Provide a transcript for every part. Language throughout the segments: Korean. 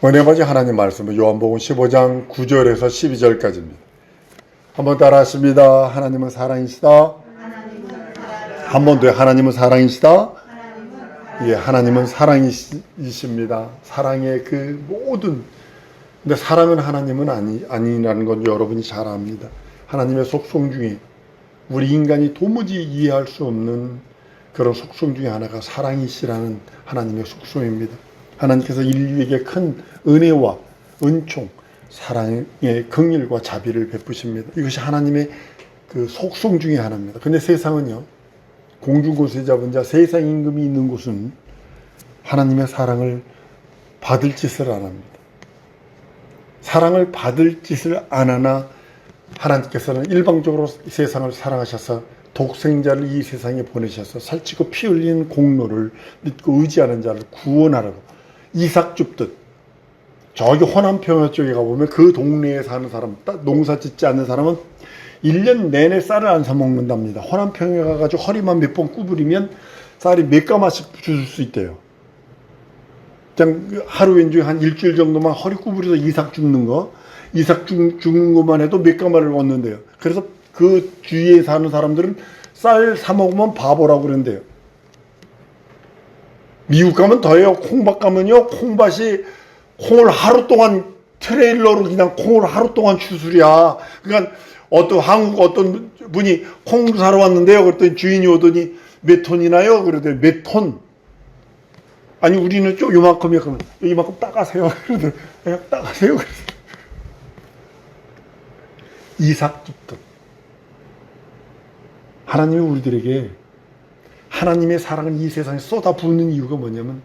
은혜 아버지 하나님 말씀은 요한복음 15장 9절에서 12절까지입니다. 한번 따라 하십니다. 하나님은 사랑이시다. 한 번 더 하나님은 사랑이시다. 예, 하나님은 사랑이십니다. 사랑의 그 모든, 근데 사랑은 하나님은 아니라는 건 여러분이 잘 압니다. 하나님의 속성 중에 우리 인간이 도무지 이해할 수 없는 그런 속성 중에 하나가 사랑이시라는 하나님의 속성입니다. 하나님께서 인류에게 큰 은혜와 은총, 사랑의 긍휼과 자비를 베푸십니다. 이것이 하나님의 그 속성 중에 하나입니다. 근데 세상은요, 공중고세 잡은 자, 세상 임금이 있는 곳은 하나님의 사랑을 받을 짓을 안 합니다. 사랑을 받을 짓을 안 하나 하나님께서는 일방적으로 세상을 사랑하셔서 독생자를 이 세상에 보내셔서 살찌고 피 흘리는 공로를 믿고 의지하는 자를 구원하라고 이삭 줍듯, 저기 호남평야 쪽에 가보면 그 동네에 사는 사람, 농사 짓지 않는 사람은 1년 내내 쌀을 안 사 먹는답니다. 호남평야 가가지고 허리만 몇 번 구부리면 쌀이 몇 가마씩 줄 수 있대요. 그냥 하루 중에 한 일주일 정도만 허리 구부려서 이삭 줍는 거, 이삭 줍는 것만 해도 몇 가마를 얻는데요. 그래서 그 주위에 사는 사람들은 쌀 사 먹으면 바보라고 그런대요. 미국 가면 더해요. 콩밭 가면요, 콩을 하루 동안 트레일러로 그냥 콩을 하루 동안 추수랴. 그러니까 한국 어떤 분이 콩 사러 왔는데요. 그랬더니 주인이 오더니 몇 톤이나요? 그러더니 몇 톤. 아니 우리는 좀 요만큼이야. 그러면 이만큼 따가세요. 그러더니 그냥 따가세요. 이삭 줍듯 하나님이 우리들에게 하나님의 사랑을 이 세상에 쏟아부는 이유가 뭐냐면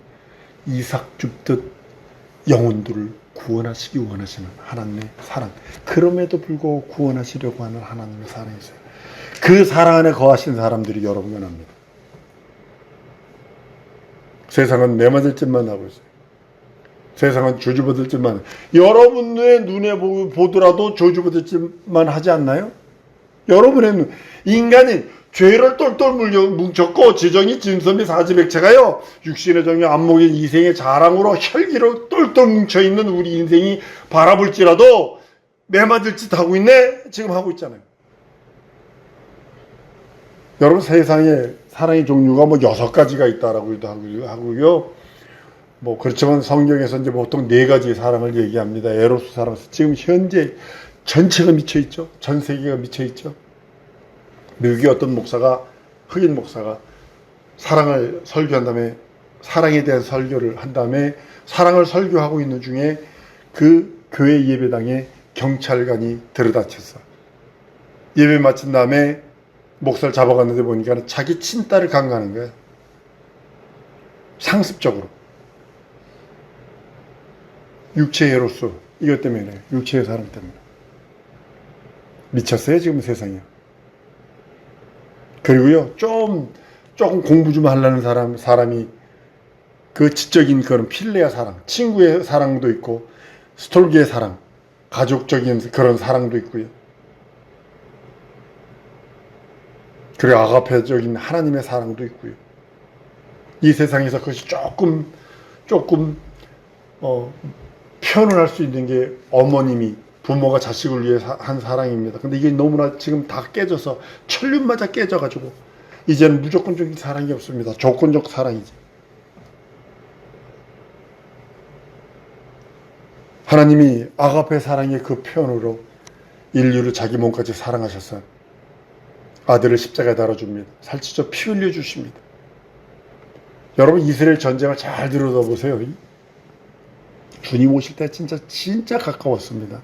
이삭 줍듯 영혼들을 구원하시기 원하시는 하나님의 사랑, 그럼에도 불구하고 구원하시려고 하는 하나님의 사랑이세요. 그 사랑 안에 거하신 사람들이 여러분과 납니다. 세상은 내 맞을 짓만 하고 있어요. 세상은 저주받을 짓만, 여러분의 눈에 보더라도 저주받을 짓만 하지 않나요? 여러분의 눈, 인간이 죄를 똘똘 뭉쳤고 지정이 진섬이 사지백체가요, 육신의 정의 안목의 이생의 자랑으로 혈기로 똘똘 뭉쳐있는 우리 인생이 바라볼지라도 매맞을 짓 하고 있네? 지금 하고 있잖아요. 여러분, 세상에 사랑의 종류가 뭐 6가지가 있다라고도 하고요. 뭐 그렇지만 성경에서 이제 보통 4가지의 사랑을 얘기합니다. 에로스 사랑. 지금 현재 전체가 미쳐있죠. 전 세계가 미쳐있죠. 미국의 어떤 목사가, 흑인 목사가 사랑을 설교한 다음에, 사랑에 대한 설교를 한 다음에 사랑을 설교하고 있는 중에 그 교회 예배당에 경찰관이 들이닥쳤어. 예배 마친 다음에 목사를 잡아갔는데 보니까 자기 친딸을 강간한 거야. 상습적으로. 육체의 에로스, 이것 때문에, 육체의 사랑 때문에. 미쳤어요, 지금 세상이. 그리고요, 조금 공부 좀 하려는 사람이 그 지적인 그런 필레아 사랑, 친구의 사랑도 있고, 스톨기의 사랑, 가족적인 그런 사랑도 있고요. 그리고 아가페적인 하나님의 사랑도 있고요. 이 세상에서 그것이 조금 표현을 할 수 있는 게 어머님이, 부모가 자식을 위해 한 사랑입니다. 근데 이게 너무나 지금 다 깨져서 천륜마저 깨져가지고 이제는 무조건적인 사랑이 없습니다. 조건적 사랑이지. 하나님이 아가페 사랑의 그 표현으로 인류를 자기 몸까지 사랑하셔서 아들을 십자가에 달아줍니다. 살찌죠. 피 흘려주십니다. 여러분, 이스라엘 전쟁을 잘 들여다보세요. 주님 오실 때 진짜 가까웠습니다.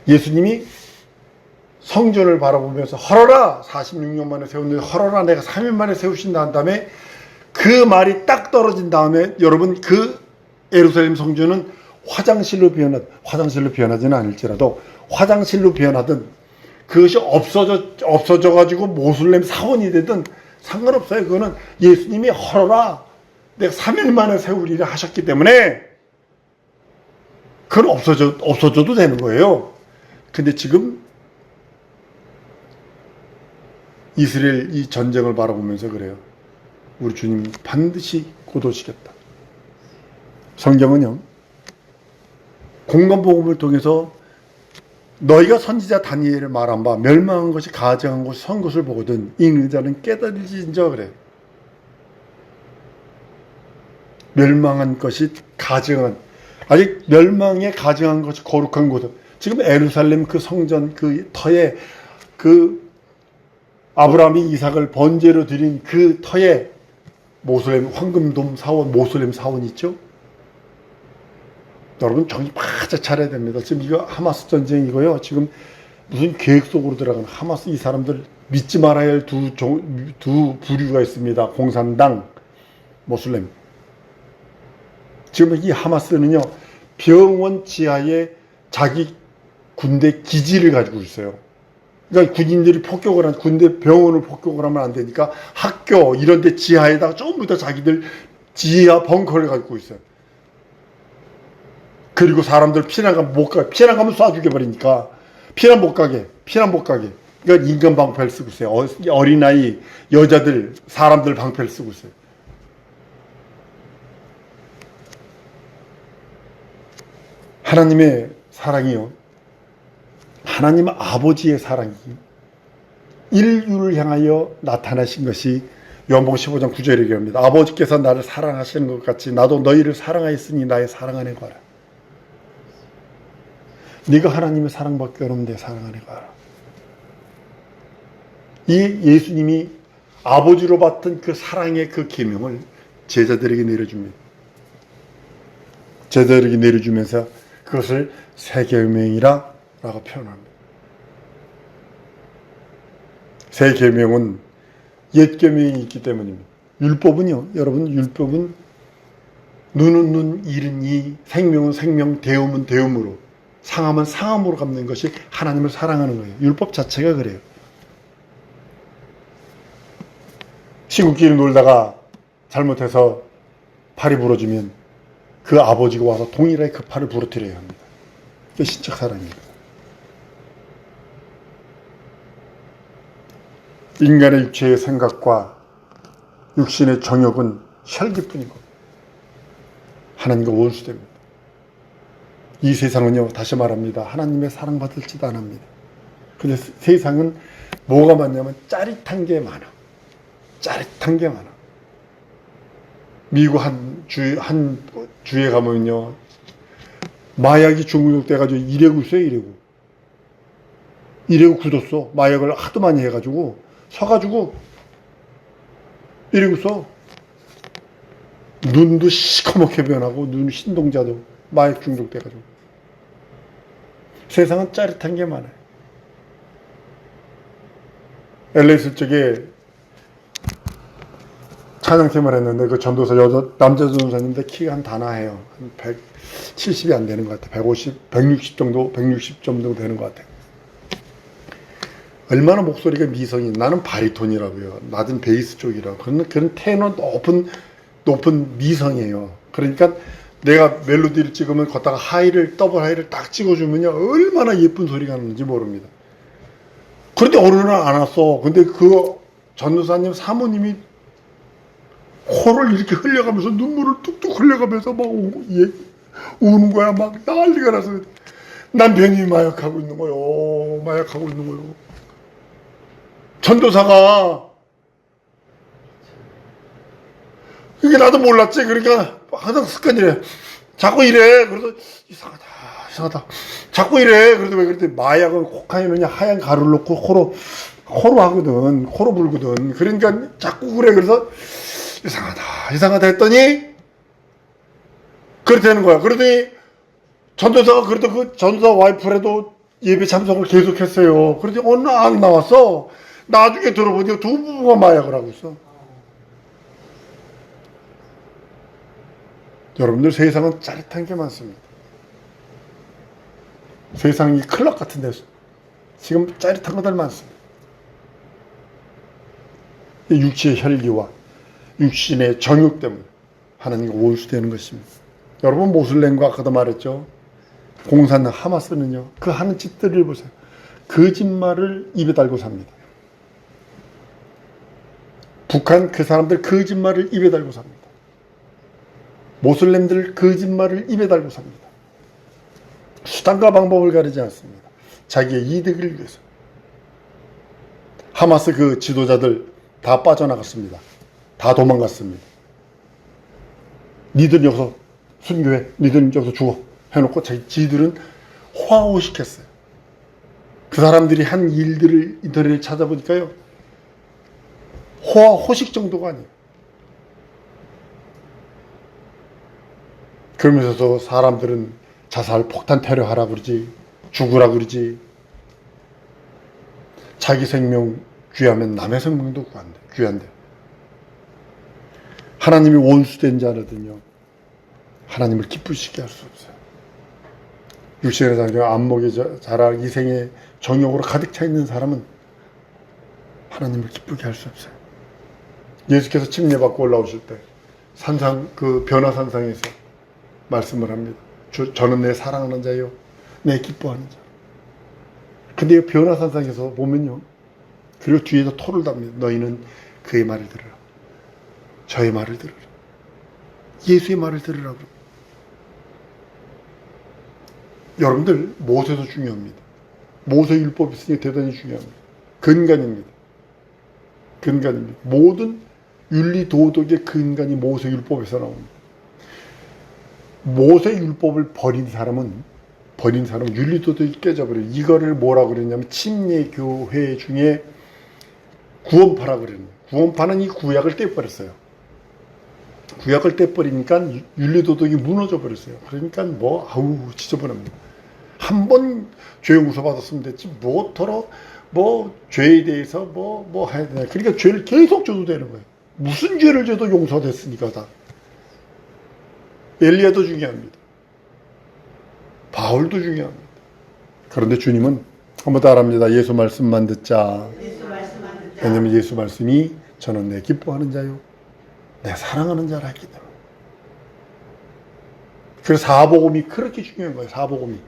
예수님이 성전을 바라보면서 헐어라, 46년 만에 세웠는데 헐어라, 내가 3일 만에 세우신다 한 다음에 그 말이 딱 떨어진 다음에, 여러분, 그 예루살렘 성전은 화장실로 변하지는 않을지라도 화장실로 변하든 그것이 없어져 가지고 모슬렘 사원이 되든 상관없어요. 그거는 예수님이 헐어라, 내가 3일 만에 세우리라 하셨기 때문에 그건 없어져도 되는 거예요. 근데 지금 이스라엘 이 전쟁을 바라보면서 그래요. 우리 주님 반드시 곧 오시겠다. 성경은요, 공간복음을 통해서 너희가 선지자 다니엘을 말한 바 멸망한 것이 가증한 것이 선 것을 보거든 읽는 자는 깨달을지인저 그래. 멸망한 것이 가증한, 아직 멸망에 가증한 것이 거룩한 곳. 지금 에루살렘 그 성전 그 터에 그 아브라함이 이삭을 번제로 드린 그 터에 모슬렘 황금돔 사원, 모슬렘 사원이 있죠. 여러분 정신 바짝 차려야 됩니다. 지금 이거 하마스 전쟁이고요. 지금 무슨 계획 속으로 들어가는 하마스, 이 사람들 믿지 말아야 할 두 부류가 있습니다. 공산당, 모슬렘. 지금 이 하마스는요, 병원 지하에 자기 군대 기지를 가지고 있어요. 그러니까 군인들이 폭격을 한, 군대 병원을 폭격을 하면 안 되니까 학교 이런 데 지하에다가 전부 다 자기들 지하 벙커를 가지고 있어요. 그리고 사람들 피난 가면 못 가, 피난 가면 쏴 죽여버리니까 피난 못 가게. 그러니까 인간 방패를 쓰고 있어요. 어린아이, 여자들, 사람들 방패를 쓰고 있어요. 하나님의 사랑이요, 하나님 아버지의 사랑이 인류를 향하여 나타나신 것이 요한복음 15장 9절에 얘기합니다. 아버지께서 나를 사랑하시는 것 같이 나도 너희를 사랑하였으니 나의 사랑 안에 거하라. 네가 하나님의 사랑밖에 없는데 사랑 안에 거하라. 이 예수님이 아버지로 받던 그 사랑의 그 계명을 제자들에게 내려줍니다. 제자들에게 내려주면서 그것을 새 계명이라 라고 표현합니다. 새 계명은 옛 계명이 있기 때문입니다. 율법은요, 여러분, 율법은 눈은 눈, 이는 이, 생명은 생명, 대음은 대음으로, 상함은 상함으로 갚는 것이 하나님을 사랑하는 거예요. 율법 자체가 그래요. 친구끼리 놀다가 잘못해서 팔이 부러지면 그 아버지가 와서 동일하게 그 팔을 부러뜨려야 합니다. 그게 신적 사랑입니다. 인간의 육체의 생각과 육신의 정욕은 혈기뿐이고 하나님과 원수됩니다. 이 세상은요, 다시 말합니다, 하나님의 사랑받을지도 않습니다. 근데 세상은 뭐가 많냐면 짜릿한 게 많아. 짜릿한 게 많아. 미국 한 주에 가면요, 마약이 중독돼가지고 이래고 있어요. 이래고 굳었어. 마약을 하도 많이 해가지고 서가지고 이래고 있어. 눈도 시커멓게 변하고 눈 신동자도 마약 중독돼가지고. 세상은 짜릿한 게 많아요. LA 있을 적에 찬양팀을 했는데 그 전도사 남자 전도사님인데 키가 한 다나해요. 한 170이 안 되는 것 같아. 160 정도 되는 것 같아. 얼마나 목소리가 미성이, 나는 바리톤이라고요. 낮은 베이스 쪽이라고. 그런 테너 높은 미성이에요. 그러니까 내가 멜로디를 찍으면 걷다가 더블 하이를 딱 찍어주면요, 얼마나 예쁜 소리가 나는지 모릅니다. 그런데 어느 날 안 왔어. 근데 그 전도사님 사모님이 코를 이렇게 흘려가면서 눈물을 뚝뚝 흘려가면서 막 우는 거야. 막 난리가 나서 남편이 마약하고 있는 거요. 전도사가 이게 나도 몰랐지. 그러니까 항상 습관이래. 자꾸 이래. 그래서 이상하다. 자꾸 이래. 그래도 왜 그랬더니 마약은 코카인은 하얀 가루를 넣고 코로 하거든. 코로 불거든. 그러니까 자꾸 그래. 그래서 이상하다 했더니 그렇게 되는 거야. 그러더니 전도사가 그래도 그 전도사 와이프라도 예배 참석을 계속했어요. 그러더니 어느 날 안 나왔어. 나중에 들어보니까 두 부부가 마약을 하고 있어. 여러분들, 세상은 짜릿한 게 많습니다. 세상이 클럽 같은 데서 지금 짜릿한 것들 많습니다. 육체의 혈기와 육신의 정욕 때문에 하나님과 원수되는 것입니다. 여러분, 모슬렘과 아까도 말했죠, 공산당 하마스는요, 그 하는 짓들을 보세요. 거짓말을 입에 달고 삽니다. 북한 그 사람들 거짓말을 입에 달고 삽니다. 모슬렘들 거짓말을 입에 달고 삽니다. 수단과 방법을 가리지 않습니다. 자기의 이득을 위해서. 하마스 그 지도자들 다 빠져나갔습니다. 다 도망갔습니다. 니들 여기서 순교해, 니들 여기서 죽어 해놓고 지들은 호화호식했어요. 그 사람들이 한 일들을 인터넷에 찾아보니까요, 호화호식 정도가 아니에요. 그러면서도 사람들은 자살, 폭탄 테러하라 그러지, 죽으라 그러지. 자기 생명 귀하면 남의 생명도 귀한데. 하나님이 원수된 자라든요, 하나님을 기쁘시게 할 수 없어요. 육신의 자녀, 안목의 자라, 이생의 정욕으로 가득 차 있는 사람은 하나님을 기쁘게 할 수 없어요. 예수께서 침례받고 올라오실 때 산상, 그 변화산상에서 말씀을 합니다. 저는 내 사랑하는 자요, 내 기뻐하는 자. 근데 변화산상에서 보면요, 그리고 뒤에서 토를 답니다. 너희는 그의 말을 들으라, 저의 말을 들으라, 예수의 말을 들으라고. 여러분들, 모세도 중요합니다. 모세 율법이 있으니 대단히 중요합니다. 근간입니다. 근간입니다. 모든 윤리 도덕의 근간이 모세 율법에서 나옵니다. 모세 율법을 버린 사람은 윤리 도덕이 깨져버려요. 이거를 뭐라고 그랬냐면 침례교회 중에 구원파라고 그랬는데, 구원파는 이 구약을 떼버렸어요. 구약을 떼버리니까 윤리 도덕이 무너져 버렸어요. 그러니까 지저분합니다. 한 번 죄 용서 받았으면 됐지, 뭐더러 죄에 대해서 해야 되나. 그러니까 죄를 계속 줘도 되는 거예요. 무슨 죄를 져도 용서됐으니까 다. 엘리야도 중요합니다. 바울도 중요합니다. 그런데 주님은 한번 따라합니다. 예수 말씀만 듣자. 왜냐하면 예수 말씀이 저는 내 기뻐하는 자요, 내 사랑하는 자라 했기 때문에. 그래서 사복음이 그렇게 중요한 거예요. 사복음이.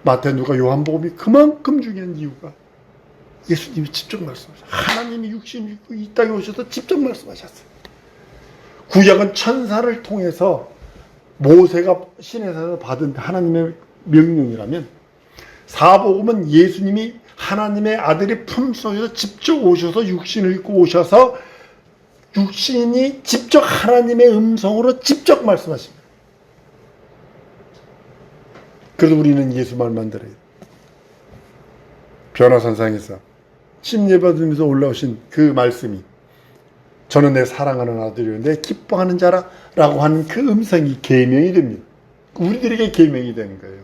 마태, 누가, 요한복음이 그만큼 중요한 이유가 예수님이 직접 말씀하셨어요. 하나님이 육신을 입고 이 땅에 오셔서 직접 말씀하셨어요. 구약은 천사를 통해서 모세가 시내에서 받은 하나님의 명령이라면, 사복음은 예수님이 하나님의 아들의 품속에서 직접 오셔서 육신을 입고 오셔서 육신이 직접 하나님의 음성으로 직접 말씀하십니다. 그래서 우리는 예수 말만 들어요. 변화산상에서 침례받으면서 올라오신 그 말씀이 저는 내 사랑하는 아들이요, 내 기뻐하는 자라라고 하는 그 음성이 계명이 됩니다. 우리들에게 계명이 되는 거예요.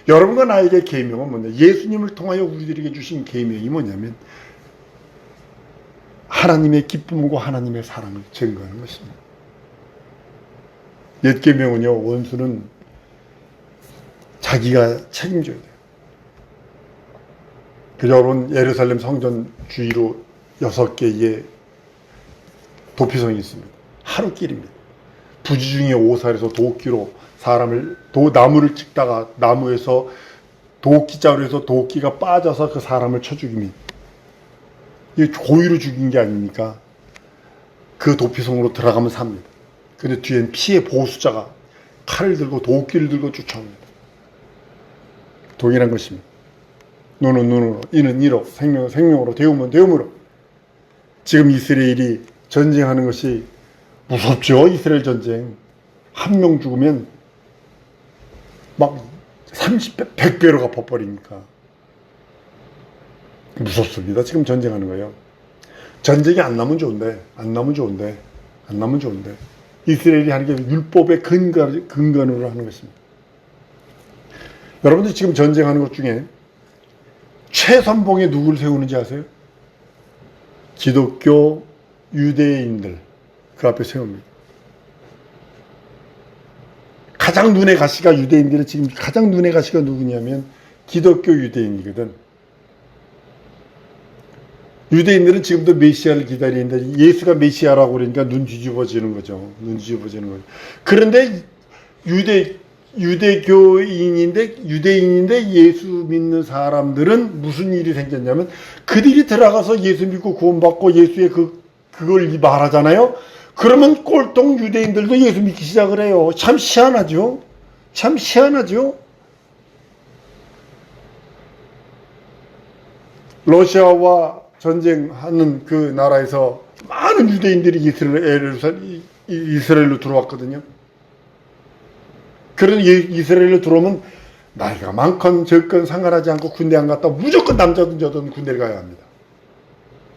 여러분과 나에게 계명은 뭐냐? 예수님을 통하여 우리들에게 주신 계명이 뭐냐면 하나님의 기쁨과 하나님의 사랑을 증거하는 것입니다. 옛 계명은요, 원수는 자기가 책임져야 돼요. 여러분, 예루살렘 성전 주위로 6개의 도피성이 있습니다. 하루길입니다. 부지 중에 오살에서 도끼로 나무를 찍다가 나무에서 도끼자루에서 도끼가 빠져서 그 사람을 쳐 죽입니다. 이게 고의로 죽인 게 아니니까 그 도피성으로 들어가면 삽니다. 근데 뒤엔 피해 보수자가 칼을 들고 도끼를 들고 쫓아옵니다. 동일한 것입니다. 눈은 눈으로, 이는 이로, 생명은 생명으로, 대우면 대우므로. 지금 이스라엘이 전쟁하는 것이 무섭죠. 이스라엘 전쟁. 한 명 죽으면 막 30배, 100배로 갚아버리니까 무섭습니다. 지금 전쟁하는 거예요. 전쟁이 안 나면 좋은데 이스라엘이 하는 게 율법의 근간으로 하는 것입니다. 여러분들 지금 전쟁하는 것 중에 최선봉에 누구를 세우는지 아세요? 기독교 유대인들 그 앞에 세웁니다. 가장 눈에 가시가, 유대인들은 지금 가장 눈에 가시가 누구냐면 기독교 유대인이거든. 유대인들은 지금도 메시아를 기다리는데 예수가 메시아라고 그러니까 눈 뒤집어지는 거죠. 그런데 유대인인데 예수 믿는 사람들은 무슨 일이 생겼냐면, 그들이 들어가서 예수 믿고 구원받고 예수의 그걸 말하잖아요. 그러면 꼴통 유대인들도 예수 믿기 시작을 해요. 참 희한하죠. 러시아와 전쟁하는 그 나라에서 많은 유대인들이 이스라엘로 들어왔거든요. 그런 이스라엘로 들어오면 나이가 많건 적건 상관하지 않고 군대 안 갔다 무조건 남자든 여자든 군대를 가야 합니다.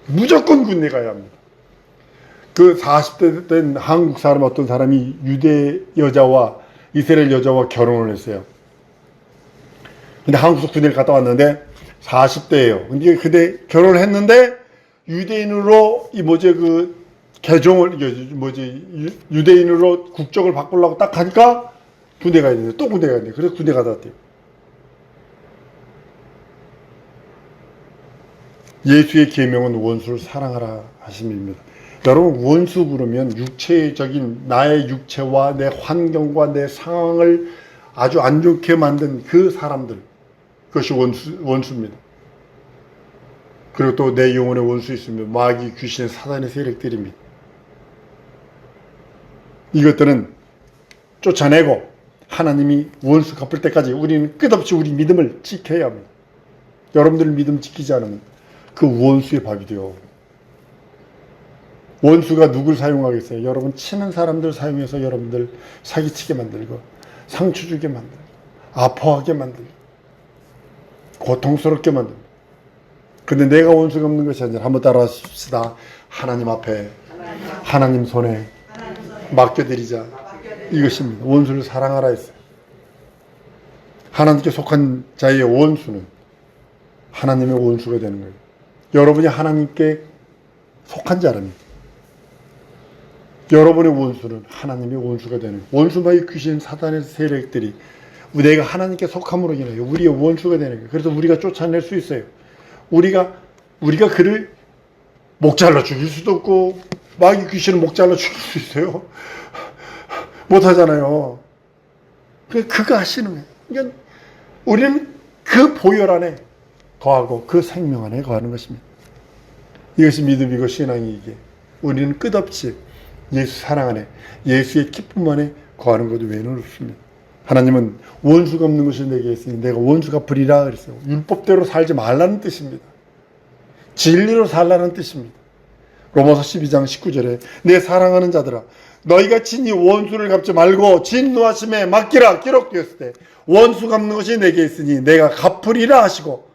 무조건 군대 가야 합니다. 그 40대 된 한국 사람 어떤 사람이 유대 여자와 이스라엘 여자와 결혼을 했어요. 근데 한국에서 군대를 갔다 왔는데 40대예요. 근데 그때 결혼을 했는데 유대인으로 개종을 유대인으로 국적을 바꾸려고 딱 하니까 군대 가야 되는데 또 군대 가야 돼. 그래서 군대 갔다 왔대요. 예수의 계명은 원수를 사랑하라 하심입니다. 여러분, 원수 부르면 육체적인 나의 육체와 내 환경과 내 상황을 아주 안 좋게 만든 그 사람들, 그것이 원수입니다. 그리고 또 내 영혼의 원수 있으면 마귀, 귀신, 사단의 세력들입니다. 이것들은 쫓아내고 하나님이 원수 갚을 때까지 우리는 끝없이 우리 믿음을 지켜야 합니다. 여러분들 믿음 지키지 않으면 그 원수의 밥이 되어. 원수가 누굴 사용하겠어요? 여러분 친한 사람들 사용해서 여러분들 사기치게 만들고 상처 주게 만들고 아파하게 만들고 고통스럽게 만들고. 근데 내가 원수가 없는 것이 아니라 한번 따라하십시다. 하나님 앞에 하나님 손에 맡겨드리자. 이것입니다. 원수를 사랑하라 했어요. 하나님께 속한 자의 원수는 하나님의 원수가 되는 거예요. 여러분이 하나님께 속한 자라면 여러분의 원수는 하나님의 원수가 되는 거예요. 원수마의 귀신 사단의 세력들이 내가 하나님께 속함으로 인하여 우리의 원수가 되는 거예요. 그래서 우리가 쫓아낼 수 있어요. 우리가 그를 목 잘라 죽일 수도 없고 마귀 귀신을 목 잘라 죽일 수 있어요. 못하잖아요. 그거 하시는 거예요. 그러니까 우리는 그 보혈 안에 거하고 그 생명 안에 거하는 것입니다. 이것이 믿음이고 신앙이기에 우리는 끝없이 예수 사랑 안에 예수의 기쁨 안에 거하는 것 외에는 없습니다. 하나님은 원수가 없는 것을 내게 했으니 내가 원수가 부리라 그랬어요. 율법대로 살지 말라는 뜻입니다. 진리로 살라는 뜻입니다. 로마서 12장 19절에 내 사랑하는 자들아 너희가 친히 원수를 갚지 말고 진노하심에 맡기라 기록되었을 때 원수 갚는 것이 내게 있으니 내가 갚으리라 하시고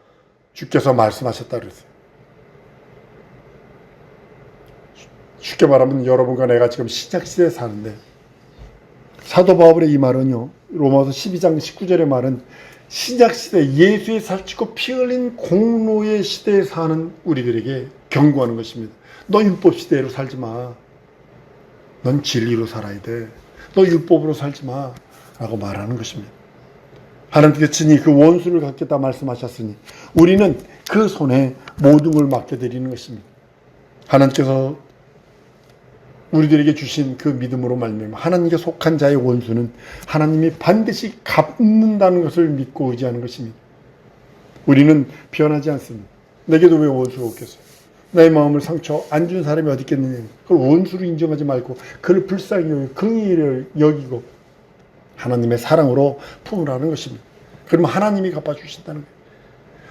주께서 말씀하셨다 그랬어요. 쉽게 말하면 여러분과 내가 지금 신약시대에 사는데 사도 바울의 이 말은요, 로마서 12장 19절의 말은 신약시대 예수의 살찌고 피 흘린 공로의 시대에 사는 우리들에게 경고하는 것입니다. 너 율법시대로 살지 마. 넌 진리로 살아야 돼. 너 율법으로 살지 마. 라고 말하는 것입니다. 하나님께서 친히 그 원수를 갚겠다 말씀하셨으니 우리는 그 손에 모든 걸 맡겨드리는 것입니다. 하나님께서 우리들에게 주신 그 믿음으로 말미암아 하나님께 속한 자의 원수는 하나님이 반드시 갚는다는 것을 믿고 의지하는 것입니다. 우리는 변하지 않습니다. 내게도 왜 원수가 없겠어요? 나의 마음을 상처 안 준 사람이 어디 있겠느냐. 그걸 원수로 인정하지 말고 그를 불쌍히 여기고 긍휼을 여기고 하나님의 사랑으로 품으라는 것입니다. 그러면 하나님이 갚아주신다는 거예요.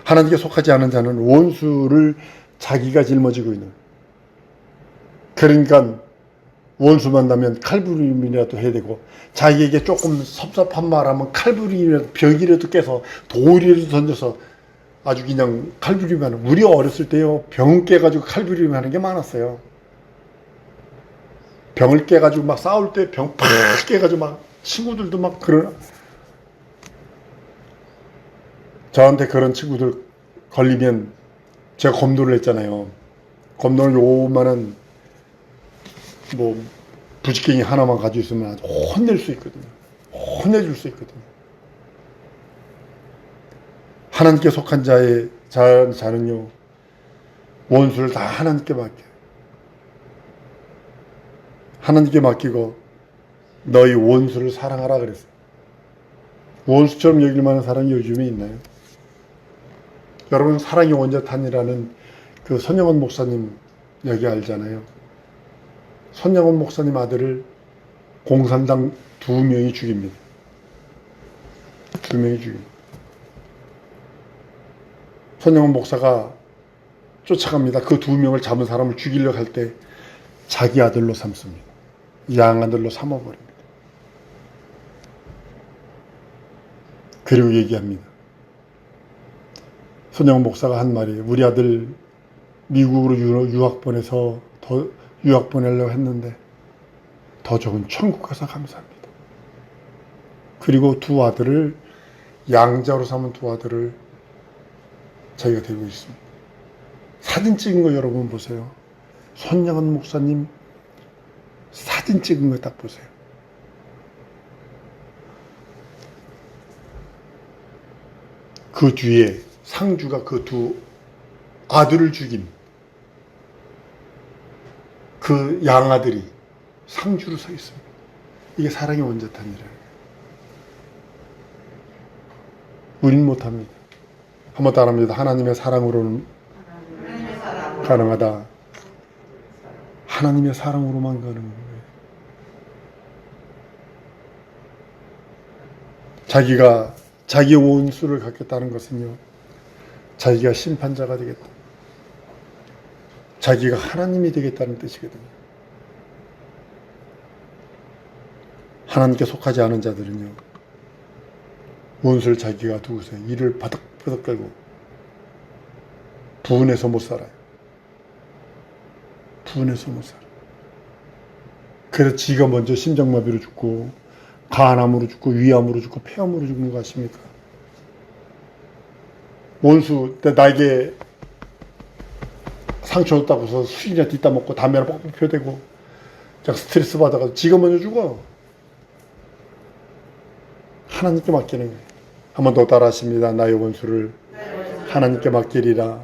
하나님께 속하지 않은 자는 원수를 자기가 짊어지고 있는 거예요. 그러니까 원수 만나면 칼부림이라도 해야 되고 자기에게 조금 섭섭한 말하면 칼부림이라도 벽이라도 깨서 돌이라도 던져서 아주 그냥 칼부림하는. 우리 어렸을 때요 병 깨가지고 칼부림하는 게 많았어요. 병을 깨가지고 막 싸울 때 병 팍 깨가지고 막 친구들도 막 그런. 저한테 그런 친구들 걸리면 제가 검도를 했잖아요. 검도는 요만한 부지깽이 하나만 가지고 있으면 아주 혼낼 수 있거든요. 혼내줄 수 있거든요. 하나님께 속한 자는요, 원수를 다 하나님께 맡겨요. 하나님께 맡기고 너희 원수를 사랑하라 그랬어요. 원수처럼 여길 만한 사람이 요즘에 있나요? 여러분 사랑의 원자탄이라는 그 손영원 목사님 여기 알잖아요. 손영원 목사님 아들을 공산당 2명이 죽입니다. 2명이 죽입니다. 손영원 목사가 쫓아갑니다. 그 두 명을 잡은 사람을 죽이려고 할 때 자기 아들로 삼습니다. 양아들로 삼아버립니다. 그리고 얘기합니다. 손영 목사가 한 말이, 우리 아들 미국으로 유학 보내서 더 유학 보내려고 했는데 더 좋은 천국 가서 감사합니다. 그리고 두 아들을, 양자로 삼은 두 아들을 자기가 데리고 있습니다. 사진 찍은 거 여러분 보세요. 손영은 목사님 사진 찍은 거 딱 보세요. 그 뒤에 상주가 그 두 아들을 죽인 그 양아들이 상주로 서 있습니다. 이게 사랑의 원자탄이래요. 우린 못합니다. 한번 따라합니다. 하나님의 사랑으로는 가능하다. 하나님의 사랑으로만 가능한 거예요. 자기가 자기 원수를 갖겠다는 것은요, 자기가 심판자가 되겠다, 자기가 하나님이 되겠다는 뜻이거든요. 하나님께 속하지 않은 자들은요, 원수를 자기가 두고서 이를 바닥바닥 끌고 분해서 못 살아요. 분해서 못 살아요. 그래서 지가 먼저 심장마비로 죽고, 간암으로 죽고, 위암으로 죽고, 폐암으로 죽는 거 아십니까? 원수 나에게 상처 줬다고 해서 술이나 뒷다 먹고 담배나 뻑뻑 펴대고 스트레스 받아가지고 지가 먼저 죽어. 하나님께 맡기는 거예요. 한 번 더 따라하십니다. 나의 원수를 하나님께 맡기리라.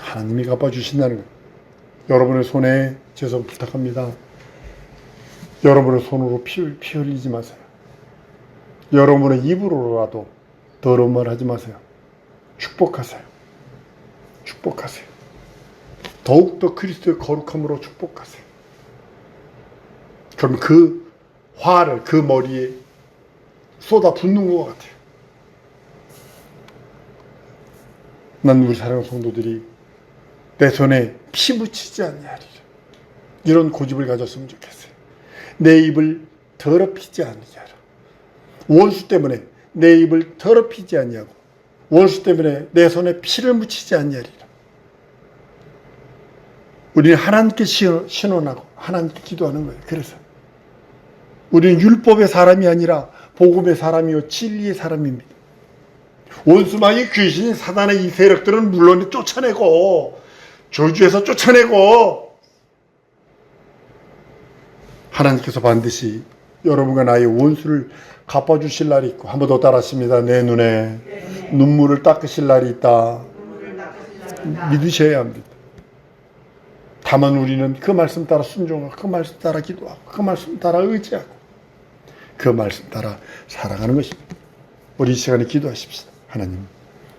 하나님이 갚아주신다는 거예요. 여러분의 손에 제 손 부탁합니다. 여러분의 손으로 피 흘리지 마세요. 여러분의 입으로라도 더러운 말 하지 마세요. 축복하세요. 축복하세요. 더욱더 그리스도의 거룩함으로 축복하세요. 그럼 그 화를 그 머리에 쏟아 붓는 것 같아요. 난 우리 사랑하는 성도들이 내 손에 피 묻히지 않냐리라, 이런 고집을 가졌으면 좋겠어요. 내 입을 더럽히지 않으냐라. 원수 때문에 내 입을 더럽히지 않냐고, 원수 때문에 내 손에 피를 묻히지 않냐리라. 우리는 하나님께 신원하고 하나님께 기도하는 거예요. 그래서 우리는 율법의 사람이 아니라 복음의 사람이요 진리의 사람입니다. 원수마귀 귀신인 사단의 이 세력들은 물론 쫓아내고, 저주에서 쫓아내고, 하나님께서 반드시 여러분과 나의 원수를 갚아주실 날이 있고, 한 번 더 따라하십니다. 내 눈에 눈물을 닦으실 날이 있다. 믿으셔야 합니다. 다만 우리는 그 말씀 따라 순종하고, 그 말씀 따라 기도하고, 그 말씀 따라 의지하고, 그 말씀 따라 살아가는 것입니다. 우리 이 시간에 기도하십시다. 하나님,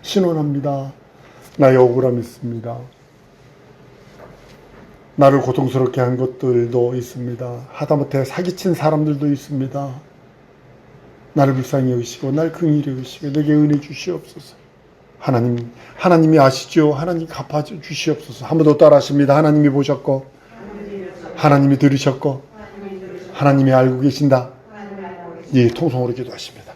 신원합니다. 나의 억울함이 있습니다. 나를 고통스럽게 한 것들도 있습니다. 하다못해 사기친 사람들도 있습니다. 나를 불쌍히 여기시고 날 긍휼히 여기시고 내게 은혜 주시옵소서. 하나님이 아시죠? 하나님 갚아 주시옵소서. 한 번 더 따라하십니다. 하나님이 보셨고, 하나님이 들으셨고, 하나님이 알고 계신다. 이 통성으로 기도하십니다.